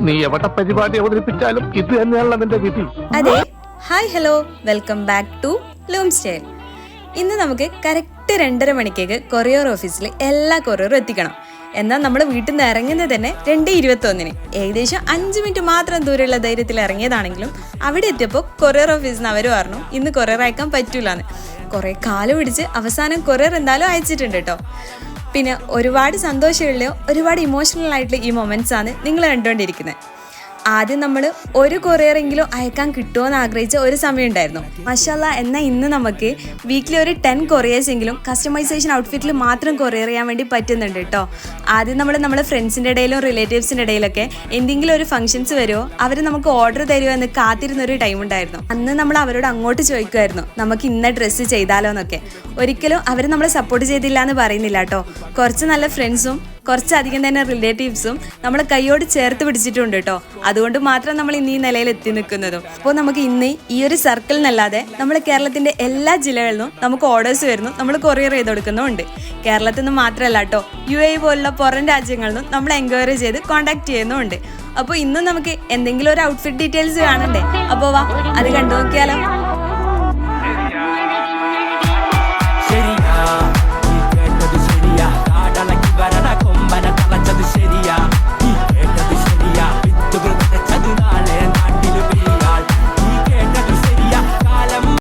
നീ എവിടെ പരിപാടി അവതരിപ്പിച്ചാലും ഇത് തന്നെയാണല്ലോ നിന്റെ വിധി. അതെ, hi hello, welcome back to Loom Style. ഇന്ന് നമുക്ക് കറക്റ്റ് 2:30 മണിക്കേക്ക് കൊറിയർ ഓഫീസിൽ എല്ലാ കൊറിയറും എത്തിക്കണം. എന്നാൽ നമ്മൾ വീട്ടിൽ നിന്ന് ഇറങ്ങുന്നത് തന്നെ 2:21. ഏകദേശം 5 മിനിറ്റ് മാത്രം ദൂരമുള്ള ധൈര്യത്തിൽ ഇറങ്ങിയതാണെങ്കിലും അവിടെ എത്തിയപ്പോൾ കൊറിയർ ഓഫീസിൽ നിന്ന് അവർ പറഞ്ഞു ഇന്ന് കൊറിയർ അയക്കാൻ പറ്റൂലെന്ന്. കുറേ കാല് പിടിച്ച് അവസാനം കൊറിയർ എന്തായാലും അയച്ചിട്ടുണ്ട് കേട്ടോ. പിന്നെ ഒരുപാട് സന്തോഷമുള്ളയോ ഒരുപാട് ഇമോഷണൽ ആയിട്ടുള്ള ഈ മൊമെൻറ്റ്സ് ആണ് നിങ്ങൾ കണ്ടുകൊണ്ടിരിക്കുന്നത്. ആദ്യം നമ്മൾ ഒരു കൊറിയറെങ്കിലും അയക്കാൻ കിട്ടുമോ ആഗ്രഹിച്ച ഒരു സമയം ഉണ്ടായിരുന്നു. മാഷാല്ലാ, എന്നാൽ ഇന്ന് നമുക്ക് വീക്കിലി ഒരു 10 കൊറിയേഴ്സ് എങ്കിലും കസ്റ്റമൈസേഷൻ ഔട്ട്ഫിറ്റിൽ മാത്രം കൊറിയർ ചെയ്യാൻ വേണ്ടി പറ്റുന്നുണ്ട് കേട്ടോ. ആദ്യം നമ്മുടെ ഫ്രണ്ട്സിൻ്റെ ഇടയിലും റിലേറ്റീവ്സിൻ്റെ ഇടയിലൊക്കെ എന്തെങ്കിലും ഒരു ഫംഗ്ഷൻസ് വരുമോ അവർ നമുക്ക് ഓർഡർ തരുമോ എന്ന് കാത്തിരുന്നൊരു ടൈം ഉണ്ടായിരുന്നു. അന്ന് നമ്മൾ അവരോട് അങ്ങോട്ട് ചോദിക്കുമായിരുന്നു നമുക്ക് ഇന്ന ഡ്രസ്സ് ചെയ്താലോ എന്നൊക്കെ. ഒരിക്കലും അവർ നമ്മളെ സപ്പോർട്ട് ചെയ്തില്ല എന്ന് പറയുന്നില്ല കേട്ടോ. കുറച്ച് നല്ല ഫ്രണ്ട്സും കുറച്ചധികം തന്നെ റിലേറ്റീവ്സും നമ്മളെ കൈയോട് ചേർത്ത് പിടിച്ചിട്ടുണ്ട് കേട്ടോ. അതുകൊണ്ട് മാത്രം നമ്മൾ ഇന്ന് ഈ നിലയിൽ എത്തി നിൽക്കുന്നതും. അപ്പോൾ നമുക്ക് ഇന്ന് ഈ ഒരു സർക്കിൾ എന്നല്ലാതെ നമ്മൾ കേരളത്തിൻ്റെ എല്ലാ ജില്ലകളിൽ നിന്നും നമുക്ക് ഓർഡേഴ്സ് വരുന്നു, നമ്മൾ കൊറിയർ ചെയ്ത് കൊടുക്കുന്നുമുണ്ട്. കേരളത്തിൽ നിന്ന് മാത്രമല്ല കേട്ടോ, UAE പോലുള്ള പുറം രാജ്യങ്ങളിൽ നിന്നും നമ്മൾ എൻക്വയറി ചെയ്ത് കോൺടാക്ട് ചെയ്യുന്നുമുണ്ട്. അപ്പോൾ ഇന്നും നമുക്ക് എന്തെങ്കിലും ഒരു ഔട്ട്ഫിറ്റ് ഡീറ്റെയിൽസ് കാണണ്ടേ? അപ്പോൾ വാ അത് കണ്ടു നോക്കിയാലോ.